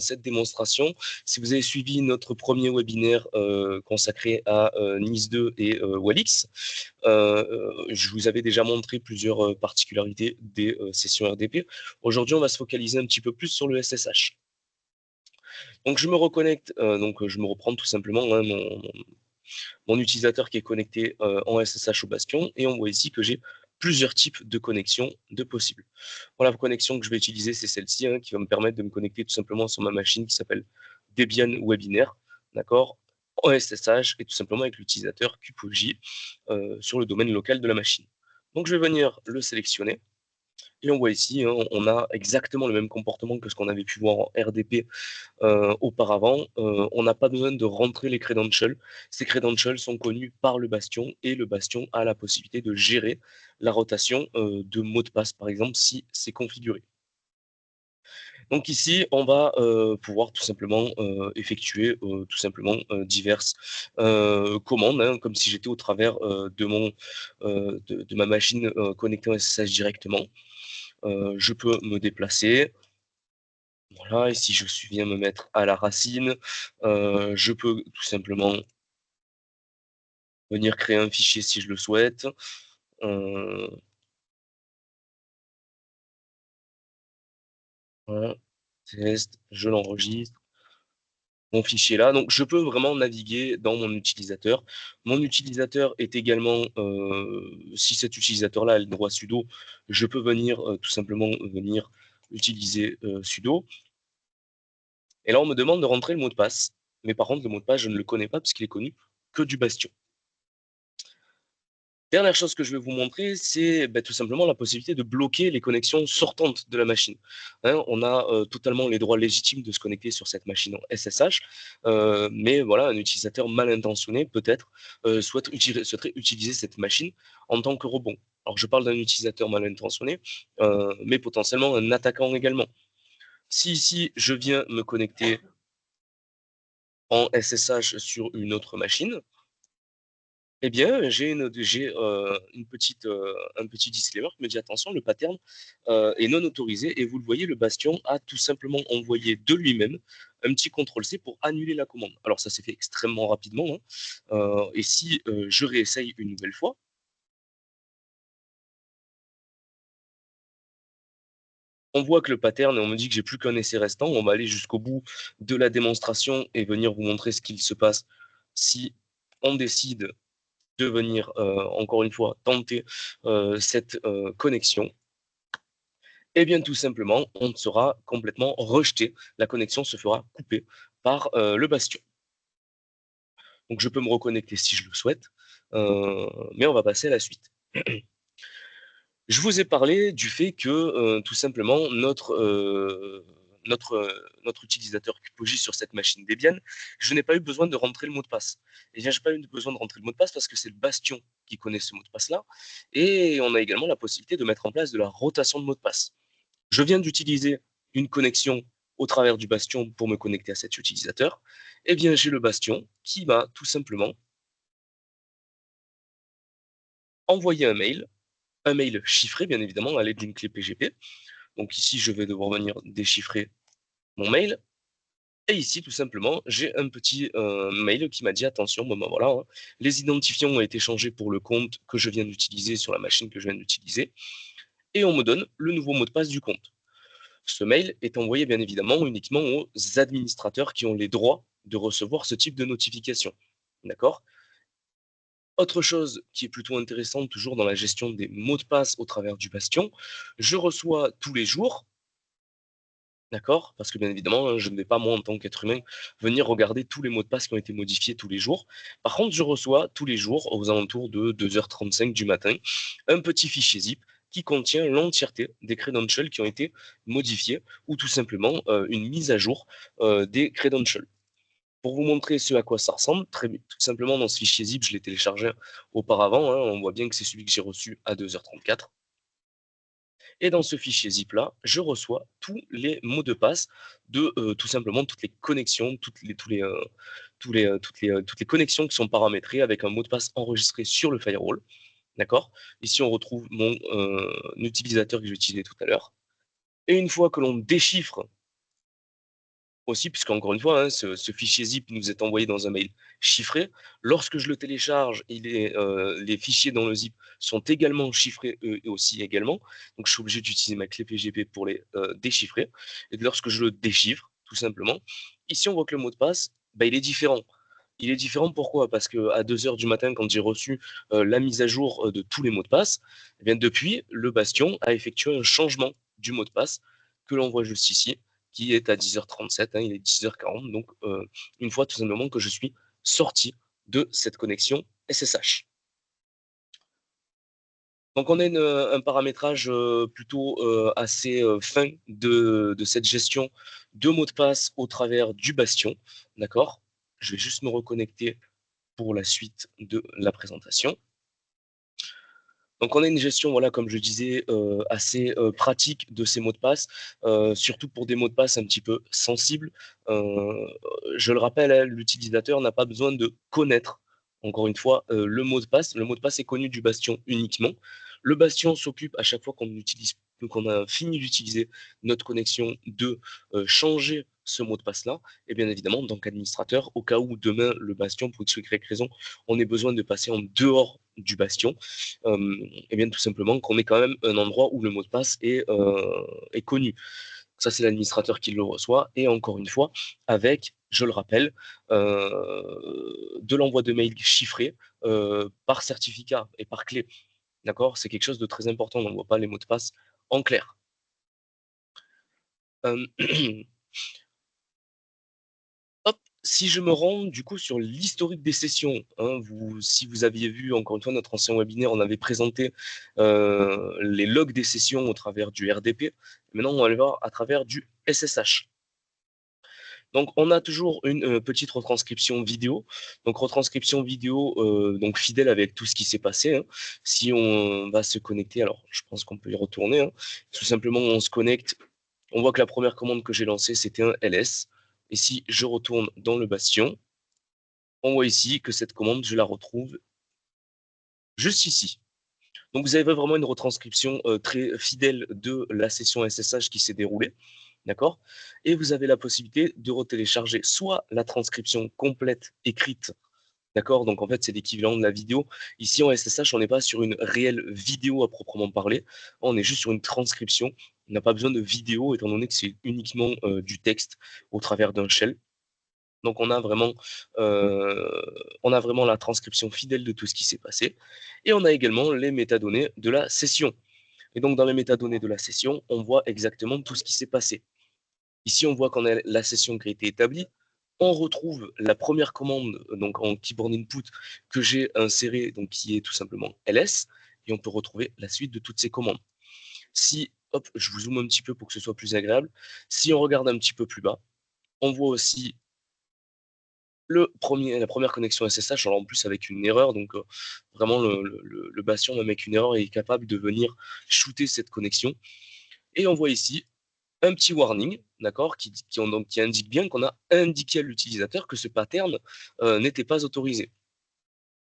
cette démonstration. Si vous avez suivi notre premier webinaire consacré à NIS2 et Walix, je vous avais déjà montré plusieurs particularités des sessions RDP. Aujourd'hui, on va se focaliser un petit peu plus sur le SSH. Donc, je me reconnecte, donc je me reprends tout simplement hein, mon utilisateur qui est connecté en SSH au Bastion, et on voit ici que j'ai plusieurs types de connexions de possibles. Bon, la connexion que je vais utiliser, c'est celle-ci, hein, qui va me permettre de me connecter tout simplement sur ma machine qui s'appelle Debian Webinaire, d'accord, en SSH et tout simplement avec l'utilisateur QPOJ sur le domaine local de la machine. Donc je vais venir le sélectionner. Et on voit ici, hein, on a exactement le même comportement que ce qu'on avait pu voir en RDP auparavant. On n'a pas besoin de rentrer les credentials. Ces credentials sont connus par le Bastion et le Bastion a la possibilité de gérer la rotation de mots de passe, par exemple, si c'est configuré. Donc ici, on va pouvoir tout simplement effectuer tout simplement diverses commandes, hein, comme si j'étais au travers de ma machine connectée en SSH directement. Je peux me déplacer. Voilà, et si je viens me mettre à la racine, je peux tout simplement venir créer un fichier si je le souhaite. Voilà, test, je l'enregistre. Mon fichier là. Donc, je peux vraiment naviguer dans mon utilisateur. Mon utilisateur est également, si cet utilisateur-là a le droit sudo, je peux venir tout simplement venir utiliser sudo. Et là, on me demande de rentrer le mot de passe. Mais par contre, le mot de passe, je ne le connais pas puisqu'il est connu que du Bastion. Dernière chose que je vais vous montrer, c'est tout simplement la possibilité de bloquer les connexions sortantes de la machine. Hein, on a totalement les droits légitimes de se connecter sur cette machine en SSH, mais voilà, un utilisateur mal intentionné peut-être souhaiterait utiliser cette machine en tant que rebond. Alors je parle d'un utilisateur mal intentionné, mais potentiellement un attaquant également. Si ici je viens me connecter en SSH sur une autre machine, eh bien, j'ai un petit disclaimer qui me dit attention, le pattern est non autorisé et vous le voyez, le Bastion a tout simplement envoyé de lui-même un petit CTRL-C pour annuler la commande. Alors ça s'est fait extrêmement rapidement, hein. Et si je réessaye une nouvelle fois, on voit que le pattern, et on me dit que j'ai plus qu'un essai restant, on va aller jusqu'au bout de la démonstration et venir vous montrer ce qu'il se passe si on décide de venir, encore une fois, tenter cette connexion, et bien tout simplement, on sera complètement rejeté. La connexion se fera couper par le Bastion. Donc je peux me reconnecter si je le souhaite, mais on va passer à la suite. Je vous ai parlé du fait que tout simplement notre utilisateur QPOJ sur cette machine Debian, je n'ai pas eu besoin de rentrer le mot de passe. Et bien, je n'ai pas eu besoin de rentrer le mot de passe parce que c'est le bastion qui connaît ce mot de passe-là. Et on a également la possibilité de mettre en place de la rotation de mot de passe. Je viens d'utiliser une connexion au travers du bastion pour me connecter à cet utilisateur. Eh bien, j'ai le bastion qui va tout simplement envoyer un mail chiffré, bien évidemment, à l'aide d'une clé PGP. Donc ici, je vais devoir venir déchiffrer mon mail. Et ici, tout simplement, j'ai un petit mail qui m'a dit attention, bon ben voilà, hein, les identifiants ont été changés pour le compte que je viens d'utiliser sur la machine que je viens d'utiliser. Et on me donne le nouveau mot de passe du compte. Ce mail est envoyé bien évidemment uniquement aux administrateurs qui ont les droits de recevoir ce type de notification. D'accord? Autre chose qui est plutôt intéressante, toujours dans la gestion des mots de passe au travers du bastion, je reçois tous les jours, d'accord? Parce que bien évidemment, hein, je ne vais pas, moi, en tant qu'être humain, venir regarder tous les mots de passe qui ont été modifiés tous les jours. Par contre, je reçois tous les jours, aux alentours de 2h35 du matin, un petit fichier zip qui contient l'entièreté des credentials qui ont été modifiés ou tout simplement une mise à jour des credentials. Pour vous montrer ce à quoi ça ressemble, tout simplement dans ce fichier zip, je l'ai téléchargé auparavant, hein, on voit bien que c'est celui que j'ai reçu à 2h34. Et dans ce fichier zip-là, je reçois tous les mots de passe de tout simplement toutes les connexions, toutes les connexions qui sont paramétrées avec un mot de passe enregistré sur le firewall. D'accord? Ici, on retrouve mon utilisateur que j'ai utilisé tout à l'heure. Et une fois que l'on déchiffre aussi, puisqu'encore une fois, hein, ce fichier zip nous est envoyé dans un mail chiffré. Lorsque je le télécharge, les fichiers dans le zip sont également chiffrés eux aussi également. Donc, je suis obligé d'utiliser ma clé PGP pour les déchiffrer. Et lorsque je le déchiffre, tout simplement, ici, on voit que le mot de passe, bah, il est différent. Il est différent pourquoi? Parce qu'à 2h du matin, quand j'ai reçu la mise à jour de tous les mots de passe, eh bien, depuis, le Bastion a effectué un changement du mot de passe que l'on voit juste ici, qui est à 10h37, hein, il est 10h40. Donc, une fois tout simplement que je suis sorti de cette connexion SSH. Donc, on a un paramétrage plutôt assez fin de cette gestion de mots de passe au travers du Bastion. D'accord? Je vais juste me reconnecter pour la suite de la présentation. Donc, on a une gestion, voilà, comme je disais, assez pratique de ces mots de passe, surtout pour des mots de passe un petit peu sensibles. Je le rappelle, hein, l'utilisateur n'a pas besoin de connaître, encore une fois, le mot de passe. Le mot de passe est connu du Bastion uniquement. Le Bastion s'occupe à chaque fois qu'on a fini d'utiliser notre connexion de changer ce mot de passe-là. Et bien évidemment, en tant qu'administrateur, au cas où demain, le Bastion, pour x ou y raison, on ait besoin de passer en dehors du Bastion, et bien tout simplement qu'on ait quand même un endroit où le mot de passe est connu. Ça, c'est l'administrateur qui le reçoit. Et encore une fois, avec, je le rappelle, de l'envoi de mails chiffrés par certificat et par clé. D'accord? C'est quelque chose de très important. On ne voit pas les mots de passe en clair. Euh, Hop, si je me rends du coup sur l'historique des sessions, hein, si vous aviez vu encore une fois notre ancien webinaire, on avait présenté les logs des sessions au travers du RDP. Maintenant, on va le voir à travers du SSH. Donc, on a toujours une petite retranscription vidéo. Donc, retranscription vidéo donc fidèle avec tout ce qui s'est passé, hein. Si on va se connecter, alors je pense qu'on peut y retourner, hein. Tout simplement, on se connecte. On voit que la première commande que j'ai lancée, c'était un ls. Et si je retourne dans le bastion, on voit ici que cette commande, je la retrouve juste ici. Donc, vous avez vraiment une retranscription très fidèle de la session SSH qui s'est déroulée. D'accord? Et vous avez la possibilité de retélécharger soit la transcription complète écrite. D'accord? Donc, en fait, c'est l'équivalent de la vidéo. Ici, en SSH, on n'est pas sur une réelle vidéo à proprement parler. On est juste sur une transcription. On n'a pas besoin de vidéo étant donné que c'est uniquement du texte au travers d'un shell. Donc, on a vraiment la transcription fidèle de tout ce qui s'est passé. Et on a également les métadonnées de la session. Et donc, dans les métadonnées de la session, on voit exactement tout ce qui s'est passé. Ici, on voit qu'on a la session qui a été établie. On retrouve la première commande donc en keyboard input que j'ai insérée, donc qui est tout simplement ls. Et on peut retrouver la suite de toutes ces commandes. Si hop, je vous zoome un petit peu pour que ce soit plus agréable. Si on regarde un petit peu plus bas, on voit aussi la première connexion SSH, alors en plus avec une erreur, donc vraiment le bastion, même avec une erreur, est capable de venir shooter cette connexion. Et on voit ici un petit warning, d'accord, qui indique bien qu'on a indiqué à l'utilisateur que ce pattern n'était pas autorisé.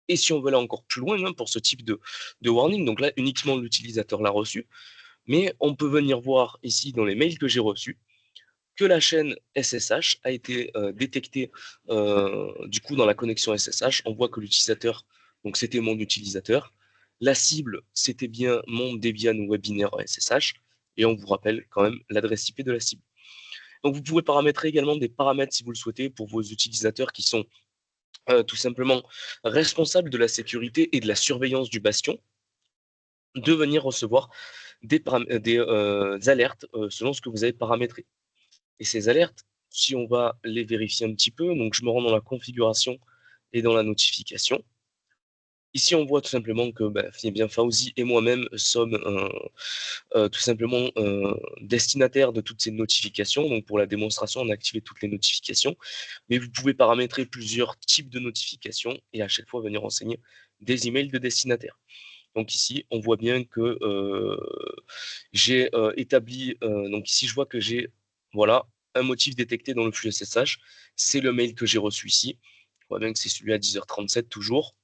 Et si on veut aller encore plus loin, hein, pour ce type de warning, donc là uniquement l'utilisateur l'a reçu, mais on peut venir voir ici dans les mails que j'ai reçus que la chaîne SSH a été détectée du coup dans la connexion SSH. On voit que l'utilisateur, donc c'était mon utilisateur, la cible c'était bien mon Debian webinaire SSH, et on vous rappelle quand même l'adresse IP de la cible. Donc vous pouvez paramétrer également des paramètres si vous le souhaitez pour vos utilisateurs qui sont tout simplement responsables de la sécurité et de la surveillance du bastion, de venir recevoir des alertes selon ce que vous avez paramétré. Et ces alertes, si on va les vérifier un petit peu, donc je me rends dans la configuration et dans la notification. Ici, on voit tout simplement que eh bien, Fauzi et moi-même sommes tout simplement destinataires de toutes ces notifications. Donc pour la démonstration, on a activé toutes les notifications, mais vous pouvez paramétrer plusieurs types de notifications et à chaque fois venir renseigner des emails de destinataires. Donc ici, on voit bien que j'ai établi, donc ici je vois que j'ai, voilà, un motif détecté dans le flux SSH, c'est le mail que j'ai reçu ici. On voit bien que c'est celui à 10h37 toujours.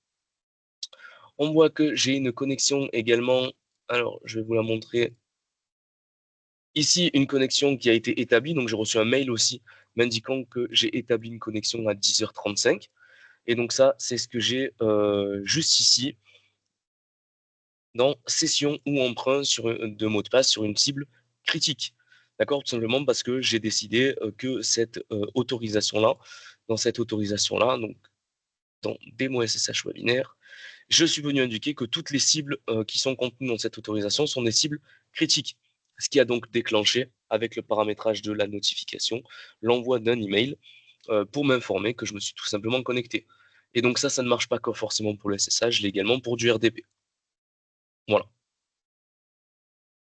On voit que j'ai une connexion également, alors je vais vous la montrer. Ici, une connexion qui a été établie, donc j'ai reçu un mail aussi m'indiquant que j'ai établi une connexion à 10h35. Et donc ça, c'est ce que j'ai juste ici, dans session ou emprunt de mot de passe sur une cible critique. D'accord? Tout simplement parce que j'ai décidé que cette autorisation-là, dans cette autorisation-là, donc dans démo SSH webinaire, je suis venu indiquer que toutes les cibles qui sont contenues dans cette autorisation sont des cibles critiques. Ce qui a donc déclenché, avec le paramétrage de la notification, l'envoi d'un email pour m'informer que je me suis tout simplement connecté. Et donc ça ne marche pas que forcément pour le SSH, je l'ai également pour du RDP. Voilà.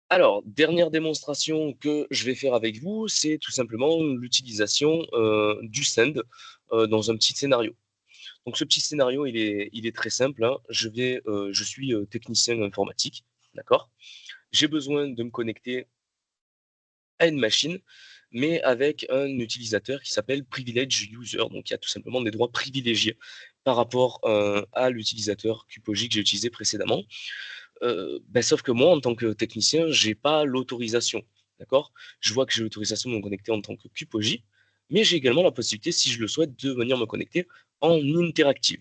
Alors, dernière démonstration que je vais faire avec vous, c'est tout simplement l'utilisation du send dans un petit scénario. Donc, ce petit scénario, il est très simple, hein. Je suis technicien informatique, d'accord? J'ai besoin de me connecter à une machine, mais avec un utilisateur qui s'appelle Privilege User. Donc, il y a tout simplement des droits privilégiés par rapport à l'utilisateur QPOJ que j'ai utilisé précédemment. Sauf que moi, en tant que technicien, j'ai pas l'autorisation, d'accord? Je vois que j'ai l'autorisation de me connecter en tant que QPOJ, mais j'ai également la possibilité, si je le souhaite, de venir me connecter en interactive.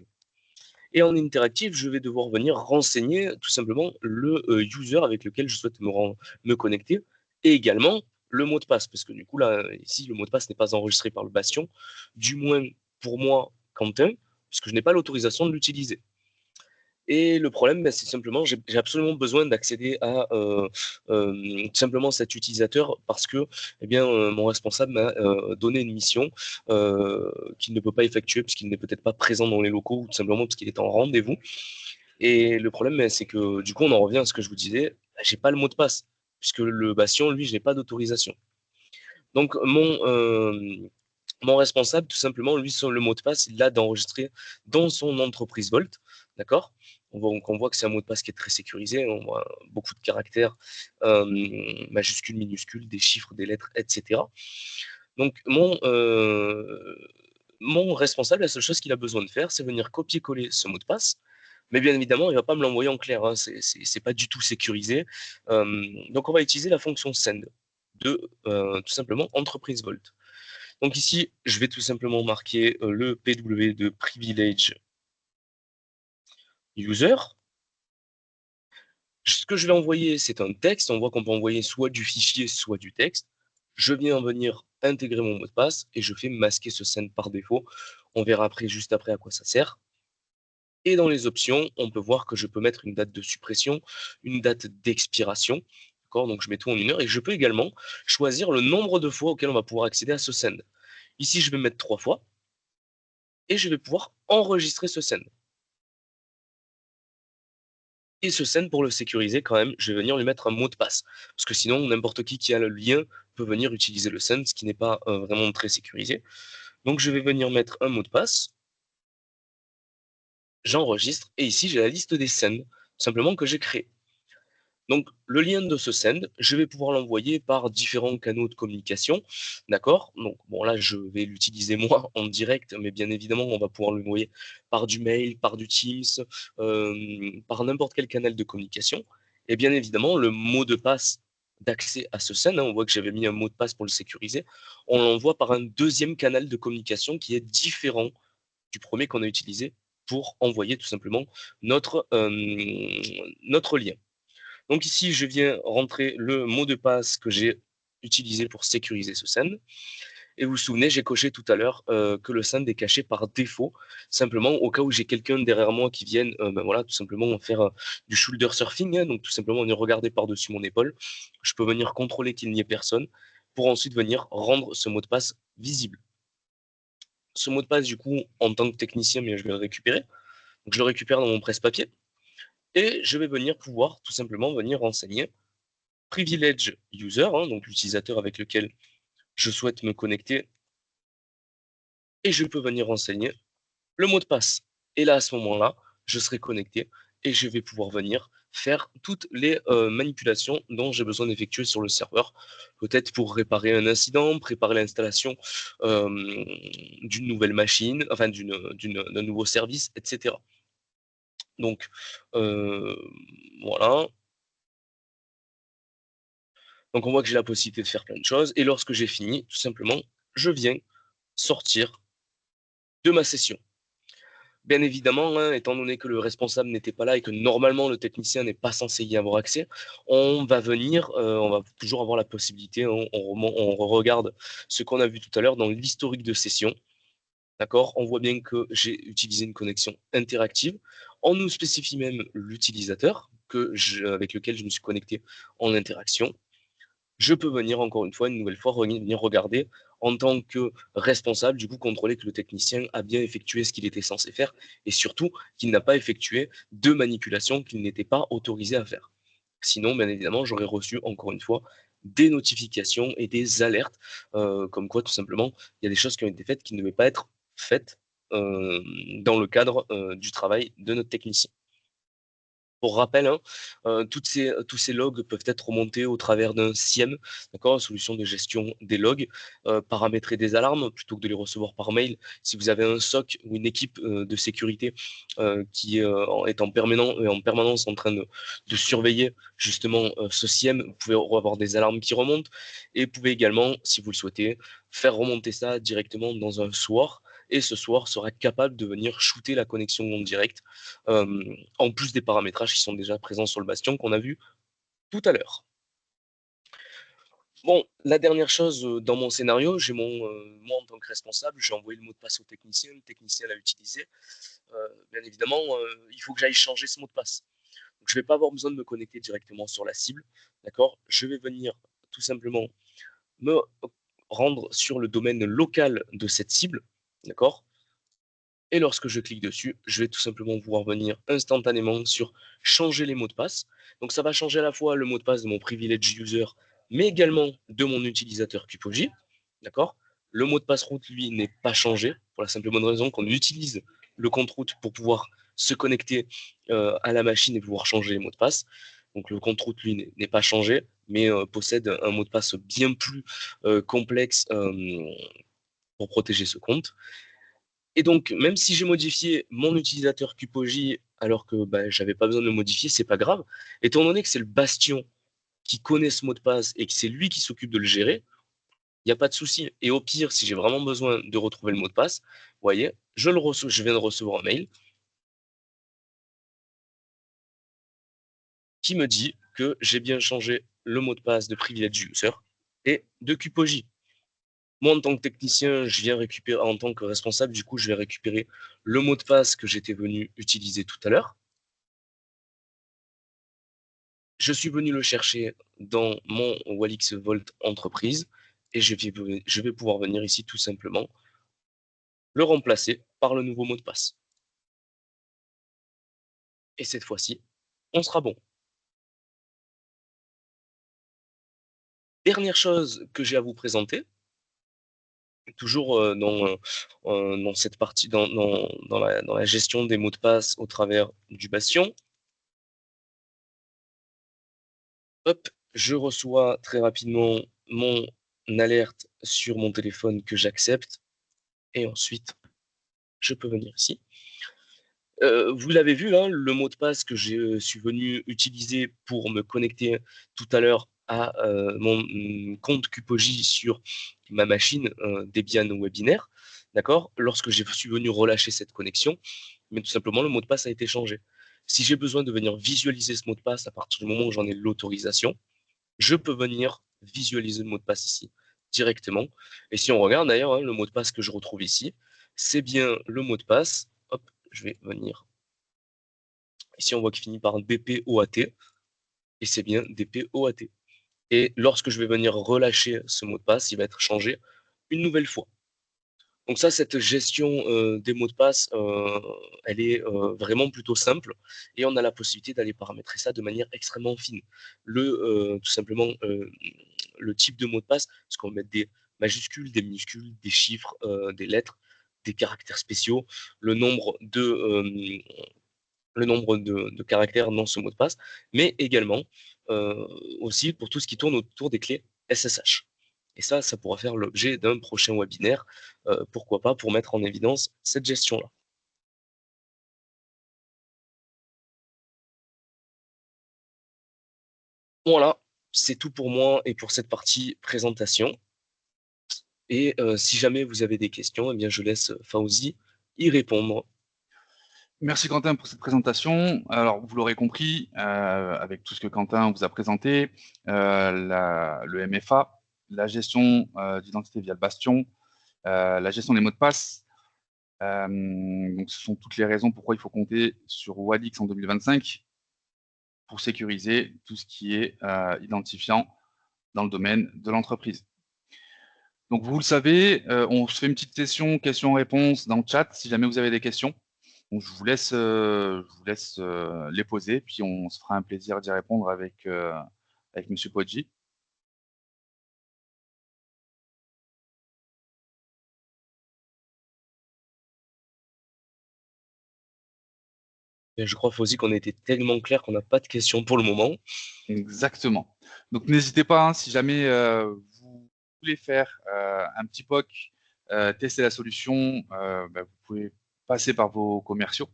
Et en interactive, je vais devoir venir renseigner tout simplement le user avec lequel je souhaite me connecter et également le mot de passe, parce que du coup, là, ici, le mot de passe n'est pas enregistré par le bastion, du moins pour moi, Quentin, puisque je n'ai pas l'autorisation de l'utiliser. Et le problème, c'est simplement, j'ai absolument besoin d'accéder à tout simplement cet utilisateur parce que eh bien, mon responsable m'a donné une mission qu'il ne peut pas effectuer puisqu'il n'est peut-être pas présent dans les locaux ou tout simplement parce qu'il est en rendez-vous. Et le problème, c'est que du coup, on en revient à ce que je vous disais, j'ai pas le mot de passe puisque le bastion, lui, je n'ai pas d'autorisation. Donc, mon responsable, tout simplement, lui, sur le mot de passe, il l'a d'enregistrer dans son entreprise Volt, d'accord? On voit que c'est un mot de passe qui est très sécurisé, on voit beaucoup de caractères, majuscules, minuscules, des chiffres, des lettres, etc. Donc, mon responsable, la seule chose qu'il a besoin de faire, c'est venir copier-coller ce mot de passe. Mais bien évidemment, il ne va pas me l'envoyer en clair, hein, c'est pas du tout sécurisé. Donc, on va utiliser la fonction send de tout simplement entreprise Volt. Donc ici, je vais tout simplement marquer le PW de privilege user. Ce que je vais envoyer, c'est un texte. On voit qu'on peut envoyer soit du fichier, soit du texte. Je viens venir intégrer mon mot de passe et je fais masquer ce send par défaut. On verra après, juste après, à quoi ça sert. Et dans les options, on peut voir que je peux mettre une date de suppression, une date d'expiration. Donc je mets tout en 1 heure et je peux également choisir le nombre de fois auquel on va pouvoir accéder à ce send. Ici, je vais mettre 3 fois et je vais pouvoir enregistrer ce send. Et ce send, pour le sécuriser quand même, je vais venir lui mettre un mot de passe. Parce que sinon, n'importe qui a le lien peut venir utiliser le send, ce qui n'est pas vraiment très sécurisé. Donc je vais venir mettre un mot de passe, j'enregistre, et ici j'ai la liste des sends, simplement que j'ai créé. Donc le lien de ce send, je vais pouvoir l'envoyer par différents canaux de communication, d'accord? Donc bon, là je vais l'utiliser moi en direct, mais bien évidemment on va pouvoir l'envoyer par du mail, par du Teams, par n'importe quel canal de communication. Et bien évidemment le mot de passe d'accès à ce send, hein, on voit que j'avais mis un mot de passe pour le sécuriser, on l'envoie par un deuxième canal de communication qui est différent du premier qu'on a utilisé pour envoyer tout simplement notre lien. Donc ici, je viens rentrer le mot de passe que j'ai utilisé pour sécuriser ce send. Et vous vous souvenez, j'ai coché tout à l'heure que le send est caché par défaut, simplement au cas où j'ai quelqu'un derrière moi qui vienne, ben voilà, tout simplement faire du shoulder surfing, hein, donc tout simplement venir regarder par-dessus mon épaule. Je peux venir contrôler qu'il n'y ait personne pour ensuite venir rendre ce mot de passe visible. Ce mot de passe, du coup, en tant que technicien, mais je vais le récupérer. Donc je le récupère dans mon presse-papier et je vais venir pouvoir tout simplement venir renseigner privilege user, hein, donc l'utilisateur avec lequel je souhaite me connecter, et je peux venir renseigner le mot de passe. Et là, à ce moment-là, je serai connecté et je vais pouvoir venir faire toutes les manipulations dont j'ai besoin d'effectuer sur le serveur, peut-être pour réparer un incident, préparer l'installation euh, d'une nouvelle machine, enfin d'un nouveau service, etc. Donc, euh, voilà. Donc, on voit que j'ai la possibilité de faire plein de choses. Et lorsque j'ai fini, tout simplement, je viens sortir de ma session. Bien évidemment, hein, étant donné que le responsable n'était pas là et que normalement le technicien n'est pas censé y avoir accès, on va toujours avoir la possibilité, hein, on regarde ce qu'on a vu tout à l'heure dans l'historique de session. D'accord? On voit bien que j'ai utilisé une connexion interactive. On nous spécifie même l'utilisateur avec lequel je me suis connecté en interaction. Je peux venir encore une fois, une nouvelle fois, venir regarder en tant que responsable, du coup, contrôler que le technicien a bien effectué ce qu'il était censé faire et surtout qu'il n'a pas effectué de manipulation qu'il n'était pas autorisé à faire. Sinon, bien évidemment, j'aurais reçu encore une fois des notifications et des alertes, comme quoi tout simplement, il y a des choses qui ont été faites qui ne devaient pas être faites dans le cadre du travail de notre technicien. Pour rappel, hein, tous ces logs peuvent être remontés au travers d'un SIEM, d'accord, solution de gestion des logs, paramétrer des alarmes plutôt que de les recevoir par mail. Si vous avez un SOC ou une équipe de sécurité qui est en permanence en train de surveiller justement ce SIEM, vous pouvez avoir des alarmes qui remontent et vous pouvez également, si vous le souhaitez, faire remonter ça directement dans un SOAR et ce SOAR sera capable de venir shooter la connexion en direct en plus des paramétrages qui sont déjà présents sur le bastion qu'on a vu tout à l'heure. Bon, la dernière chose dans mon scénario, moi en tant que responsable, j'ai envoyé le mot de passe au technicien, le technicien l'a utilisé. Bien évidemment, il faut que j'aille changer ce mot de passe. Donc, je ne vais pas avoir besoin de me connecter directement sur la cible, d'accord? Je vais venir tout simplement me rendre sur le domaine local de cette cible, d'accord? Et lorsque je clique dessus, je vais tout simplement pouvoir venir instantanément sur changer les mots de passe. Donc ça va changer à la fois le mot de passe de mon privilege user, mais également de mon utilisateur Kupoji. D'accord? Le mot de passe route, lui, n'est pas changé, pour la simple et bonne raison qu'on utilise le compte route pour pouvoir se connecter à la machine et pouvoir changer les mots de passe. Donc le compte route, lui, n'est pas changé, mais possède un mot de passe bien plus complexe pour protéger ce compte. Et donc, même si j'ai modifié mon utilisateur Kupoji alors que bah, j'avais pas besoin de le modifier, c'est pas grave. Étant donné que c'est le Bastion qui connaît ce mot de passe et que c'est lui qui s'occupe de le gérer, il n'y a pas de souci. Et au pire, si j'ai vraiment besoin de retrouver le mot de passe, vous voyez, je viens de recevoir un mail qui me dit que j'ai bien changé le mot de passe de privilege user et de Kupoji. Moi, en tant que technicien, je viens récupérer, en tant que responsable, du coup, je vais récupérer le mot de passe que j'étais venu utiliser tout à l'heure. Je suis venu le chercher dans mon Walix Vault entreprise et je vais pouvoir venir ici tout simplement le remplacer par le nouveau mot de passe. Et cette fois-ci, on sera bon. Dernière chose que j'ai à vous présenter, toujours dans cette partie, dans la gestion des mots de passe au travers du Bastion. Hop, je reçois très rapidement mon alerte sur mon téléphone que j'accepte et ensuite je peux venir ici. Vous l'avez vu, hein, le mot de passe que je suis venu utiliser pour me connecter tout à l'heure à mon compte Cupoji sur ma machine Debian webinaire, d'accord? Lorsque je suis venu relâcher cette connexion, mais tout simplement le mot de passe a été changé. Si j'ai besoin de venir visualiser ce mot de passe à partir du moment où j'en ai l'autorisation, je peux venir visualiser le mot de passe ici directement. Et si on regarde d'ailleurs, hein, le mot de passe que je retrouve ici, c'est bien le mot de passe. Hop, je vais venir. Ici, on voit qu'il finit par DPOAT et c'est bien DPOAT. Et lorsque je vais venir relâcher ce mot de passe, il va être changé une nouvelle fois. Donc ça, cette gestion des mots de passe, elle est vraiment plutôt simple et on a la possibilité d'aller paramétrer ça de manière extrêmement fine. Tout simplement, le type de mot de passe, parce qu'on va mettre des majuscules, des minuscules, des chiffres, des lettres, des caractères spéciaux, le nombre de caractères dans ce mot de passe, mais également aussi pour tout ce qui tourne autour des clés SSH. Et ça pourra faire l'objet d'un prochain webinaire, pourquoi pas, pour mettre en évidence cette gestion-là. Voilà, c'est tout pour moi et pour cette partie présentation. Et si jamais vous avez des questions, eh bien, je laisse Fawzi y répondre. Merci Quentin pour cette présentation. Alors, vous l'aurez compris, avec tout ce que Quentin vous a présenté, le MFA, la gestion d'identité via le Bastion, la gestion des mots de passe. Donc, ce sont toutes les raisons pourquoi il faut compter sur Wadix en 2025 pour sécuriser tout ce qui est identifiant dans le domaine de l'entreprise. Donc, vous le savez, on se fait une petite session questions-réponses dans le chat si jamais vous avez des questions. Donc, je vous laisse les poser, puis on se fera un plaisir d'y répondre avec Monsieur Poggi. Et je crois, Fawzi, qu'on a été tellement clair qu'on n'a pas de questions pour le moment. Exactement. Donc, n'hésitez pas, hein, si jamais vous voulez faire un petit POC, tester la solution, vous pouvez passer par vos commerciaux,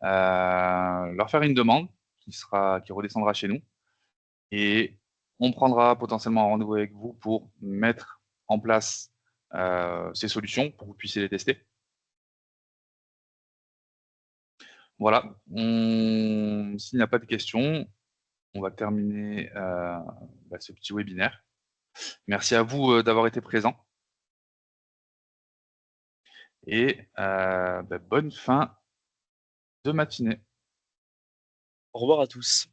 leur faire une demande qui redescendra chez nous, et on prendra potentiellement un rendez-vous avec vous pour mettre en place ces solutions pour que vous puissiez les tester. Voilà, s'il n'y a pas de questions, on va terminer ce petit webinaire. Merci à vous d'avoir été présents et bonne fin de matinée. Au revoir à tous.